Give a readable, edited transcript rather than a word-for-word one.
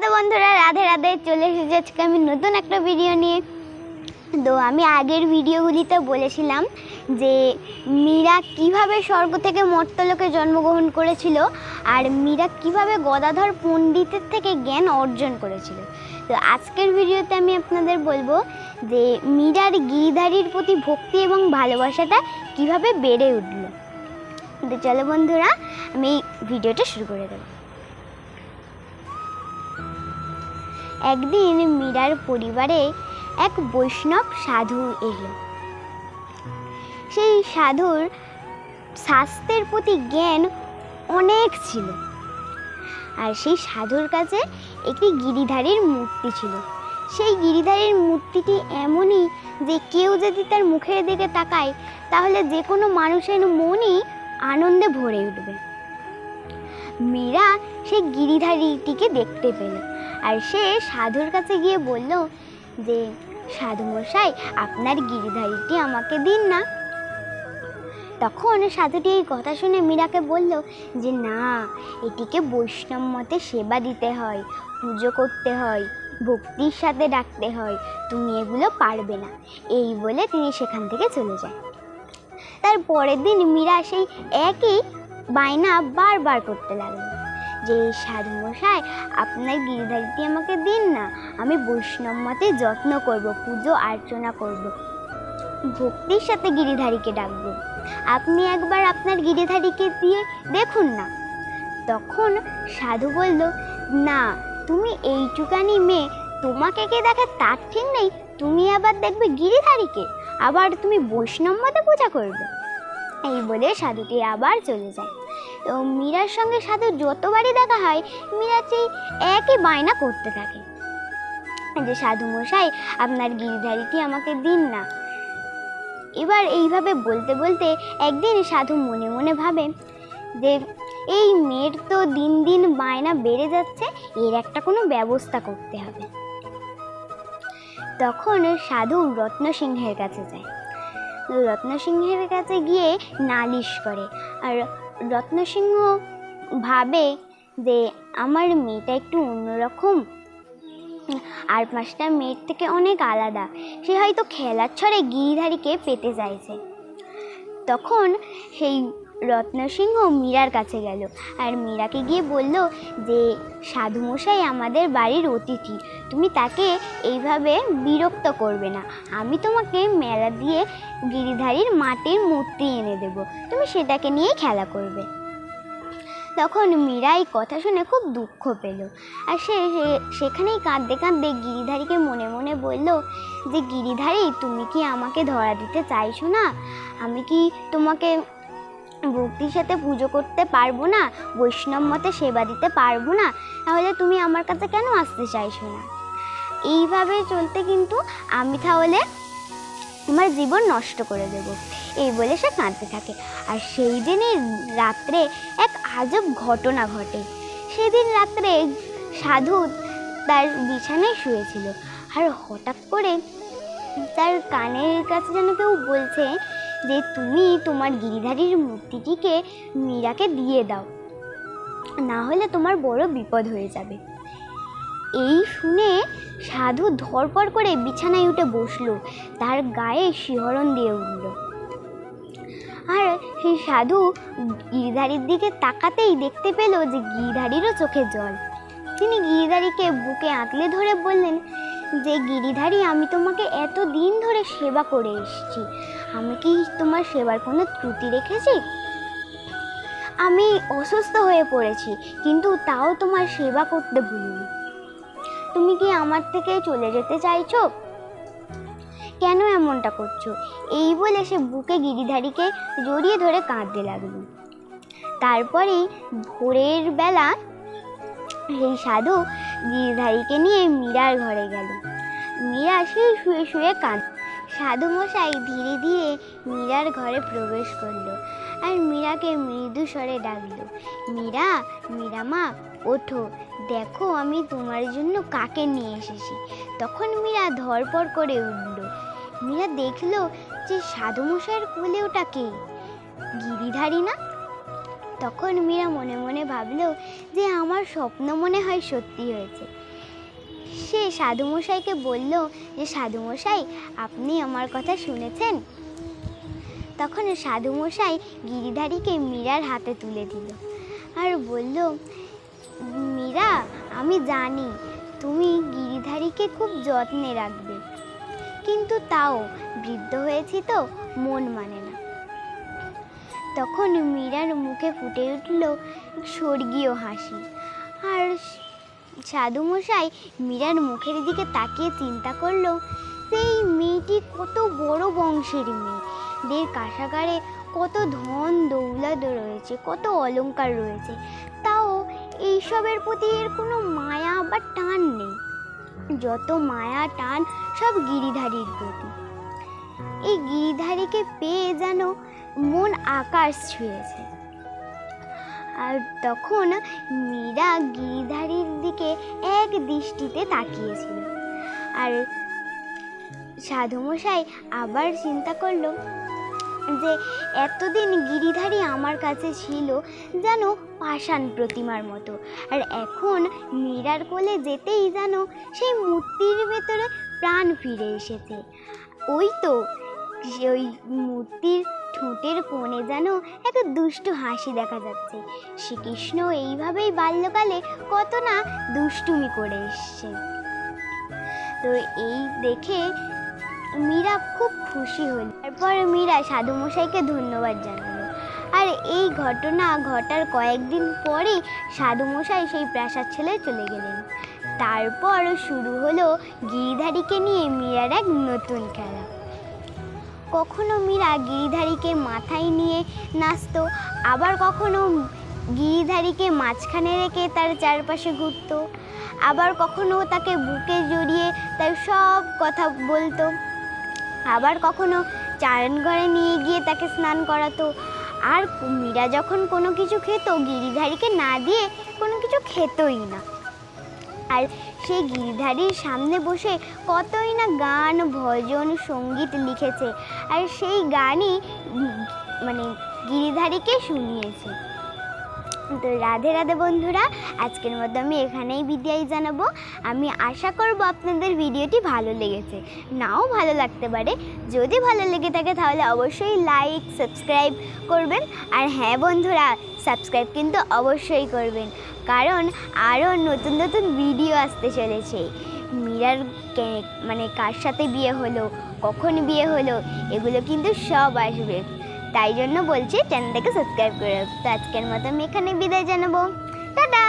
তো বন্ধুরা, রাধে রাধে। চলে এসেছি আজকে আমি নতুন একটা ভিডিও নিয়ে। তো আমি আগের ভিডিওগুলিতে বলেছিলাম যে মীরা কিভাবে স্বর্গ থেকে মর্ত্যলোকে জন্মগ্রহণ করেছিল আর মীরা কিভাবে গদাধর পণ্ডিতের থেকে জ্ঞান অর্জন করেছিল। তো আজকের ভিডিওতে আমি আপনাদের বলবো যে মীরার গিরিধারীর প্রতি ভক্তি এবং ভালোবাসাটা কিভাবে বেড়ে উঠল। তো চলো বন্ধুরা, আমি ভিডিওটা শুরু করে দেব। একদিন মীরার পরিবারে এক বৈষ্ণব সাধু এলো। সেই সাধুর স্বাস্থ্যের প্রতি জ্ঞান অনেক ছিল, আর সেই সাধুর কাছে একটি গিরিধারীর মূর্তি ছিল। সেই গিরিধারীর মূর্তিটি এমনই যে কেউ যদি তার মুখের দিকে তাকায় তাহলে যে কোনো মানুষের মনই আনন্দে ভরে উঠবে। মীরা সেই গিরিধারীটিকে দেখতে পেল, আর সে সাধুর কাছে গিয়ে বলল যে সাধু মশাই, আপনার গিরিধারীটি আমাকে দিন না। তখন সাধুটি এই কথা শুনে মীরাকে বলল যে না, এটিকে বৈষ্ণব মতে সেবা দিতে হয়, পুজো করতে হয়, ভক্তির সাথে ডাকতে হয়, তুমি এগুলো পারবে না। এই বলে তিনি সেখান থেকে চলে যায়। তার পরের দিন মীরা সেই একই বায়না বারবার করতে লাগলো যে সাধু মশাই, আপনার গিরিধারীটি আমাকে দিন না, আমি বৈষ্ণব মতে যত্ন করব, পুজো অর্চনা করব, ভক্তির সাথে গিরিধারীকে ডাকবো, আপনি একবার আপনার গিরিধারীকে দিয়ে দেখুন না। তখন সাধু বলল, না, তুমি এইটুকানি মেয়ে, তোমাকে কে দেখে তার ঠিক নেই, তুমি আবার দেখবে গিরিধারীকে, আবার তুমি বৈষ্ণব মতে পূজা করবে। এই বলে সাধুটি আবার চলে যায়। তো মীরার সঙ্গে সাধু যতবারই দেখা হয় মীরা সেই একই বায়না করতে থাকে যে সাধু মশাই, আপনার গিরিধারীটি আমাকে দিন না। এবার এইভাবে বলতে বলতে একদিন সাধু মনে মনে ভাবে যে এই মেয়ের তো দিন দিন বায়না বেড়ে যাচ্ছে, এর একটা কোনো ব্যবস্থা করতে হবে। তখন সাধু রত্নসিংহের কাছে যায়। রত্নসিংহের কাছে গিয়ে নালিশ করে, আর রত্নসিংহ ভাবে যে আমার মেয়েটা একটু অন্যরকম, আর পাঁচটা মেয়ের থেকে অনেক আলাদা, সে হয়তো খেলার ছড়ে গিরিধারীকে পেতে চাইছে। তখন সেই রত্নসিংহ মীরার কাছে গেল, আর মীরাকে গিয়ে বলল যে সাধু মশাই আমাদের বাড়ির অতিথি, তুমি তাকে এইভাবে বিরক্ত করবে না, আমি তোমাকে মেলা দিয়ে গিরিধারীর মাটির মূর্তি এনে দেব, তুমি সেটাকে নিয়েই খেলা করবে। তখন মীরা এই কথা শুনে খুব দুঃখ পেল, আর সেখানেই কাঁদতে কাঁদতে গিরিধারীকে মনে মনে বলল যে গিরিধারী, তুমি কি আমাকে ধরা দিতে চাইছো না? আমি কি তোমাকে ভক্তির সাথে পুজো করতে পারবো না, বৈষ্ণব মতে সেবা দিতে পারবো না? তাহলে তুমি আমার কাছে কেন আসতে চাইছো না? এইভাবে চলতে কিন্তু আমি তাহলে তোমার জীবন নষ্ট করে দেব। এই বলে সে কাঁদতে থাকে। আর সেই দিনের রাত্রে এক আজব ঘটনা ঘটে। সেদিন রাত্রে সাধু তার বিছানায় শুয়েছিল, আর হঠাৎ করে তার কানের কাছে যেন কেউ বলছে যে তুমি তোমার গিরিধারীর মূর্তিটিকে মীরাকে দিয়ে দাও, না হলে তোমার বড় বিপদ হয়ে যাবে। এই শুনে সাধু ধড়পড় করে বিছানায় উঠে বসলো, তার গায়ে শিহরণ দিয়ে উঠল। আর সেই সাধু গিরিধারীর দিকে তাকাতেই দেখতে পেল যে গিরিধারীরও চোখে জল। তিনি গিরিধারীকে বুকে আঁকলে ধরে বললেন যে গিরিধারী, আমি তোমাকে এত দিন ধরে সেবা করে এসেছি, আমি কি তোমার সেবার কোনো ত্রুটি রেখেছি? আমি অসুস্থ হয়ে পড়েছি, কিন্তু তাও তোমার সেবা করতে ভুলিনি। তুমি কি আমার থেকে চলে যেতে চাইছো? কেন এমনটা করছো? এই বলে সে বুকে গিরিধারীকে জড়িয়ে ধরে কাঁদতে লাগলো। তারপরেই ভোরের বেলা সেই সাধু গিরিধারীকে নিয়ে মীরার ঘরে গেল। মীরা সেই শুয়ে শুয়ে কাঁদ। সাধু মশাই ধীরে ধীরে মীরার ঘরে প্রবেশ করলো, আর মীরাকে মৃদু স্বরে ডাকলো, মীরা, মীরা মা, ওঠো, দেখো আমি তোমার জন্য কাকে নিয়ে এসেছি। তখন মীরা ধড়পড় করে উঠল। মীরা দেখলো যে সাধু মশাইয়ের কোলে ওটা কে? গিরিধারী না? তখন মীরা মনে মনে ভাবলো যে আমার স্বপ্ন মনে হয় সত্যি হয়েছে। সে সাধুমশাইকে বলল যে সাধুমশাই, আপনি আমার কথা শুনেছেন? তখন সাধুমশাই গিরিধারীকে মীরার হাতে তুলে দিল আর বলল, মীরা, আমি জানি তুমি গিরিধারীকে খুব যত্নে রাখবে, কিন্তু তাও বৃদ্ধ হয়েছি তো মন মানে না। তখন মীরার মুখে ফুটে উঠল স্বর্গীয় হাসি। আর সাধুমশাই মীরার মুখের দিকে তাকিয়ে চিন্তা করলো, সেই মেয়েটি কত বড় বংশের মেয়ে, দের কাশাগারে কত ধন দৌলত রয়েছে, কত অলংকার রয়েছে, তাও এইসবের প্রতি এর কোনো মায়া বা টান নেই। যত মায়া টান সব গিরিধারীর প্রতি। এই গিরিধারীকে পেয়ে যেন মন আকাশ ছুঁয়েছে। আর তখন মীরা গিরিধারীর দিকে এক দৃষ্টিতে তাকিয়েছিল। আর সাধুমশাই আবার চিন্তা করলো যে এতদিন গিরিধারী আমার কাছে ছিল যেন পাষাণ প্রতিমার মতো, আর এখন মীরার কোলে যেতেই যেন সেই মূর্তির ভেতরে প্রাণ ফিরে এসেছে। ওই তো ওই মূর্তির ঠোঁটের কোণে যেন একটা দুষ্টু হাসি দেখা যাচ্ছে। শ্রীকৃষ্ণ এইভাবেই বাল্যকালে কত না দুষ্টুমি করে এসছে। তো এই দেখে মীরা খুব খুশি হল। তারপর মীরা সাধুমশাইকে ধন্যবাদ জানালো। আর এই ঘটনা ঘটার কয়েকদিন পরেই সাধুমশাই সেই প্রাসাদ ছেড়ে চলে গেলেন। তারপর শুরু হলো গিরিধারীকে নিয়ে মীরার এক নতুন খেলা। কখনো মীরা গিরিধারীকে মাথায় নিয়ে নাচতো, আবার কখনো গিরিধারীকে মাঝখানে রেখে তার চারপাশে ঘুরতো, আবার কখনো তাকে বুকে জড়িয়ে তার সব কথা বলতো, আবার কখনো চারণঘরে নিয়ে গিয়ে তাকে স্নান করাতো। আর মীরা যখন কোনো কিছু খেত, গিরিধারীকে না দিয়ে কোনো কিছু খেতই না। আর সেই গিরিধারীর সামনে বসে কতই না গান, ভজন, সঙ্গীত লিখেছে, আর সেই গানই গিরিধারীকে শুনিয়েছে। তো রাধে রাধে বন্ধুরা, আজকের মতো আমি এখানেই বিদায় জানাবো। আমি আশা করব আপনাদের ভিডিওটি ভালো লেগেছে, নাও ভালো লাগতে পারে। যদি ভালো লেগে থাকে তাহলে অবশ্যই লাইক, সাবস্ক্রাইব করবেন। আর হ্যাঁ বন্ধুরা, সাবস্ক্রাইব কিন্তু অবশ্যই করবেন, কারণ আরও নতুন নতুন ভিডিও আসতে চলেছে। মীরার কার সাথে বিয়ে হলো, কখন বিয়ে হলো, এগুলো কিন্তু সব আসবে। তাই জন্য বলছি চ্যানেলটাকে সাবস্ক্রাইব করে। তো আজকের মতো আমি এখানে বিদায় জানাবো। টাটা।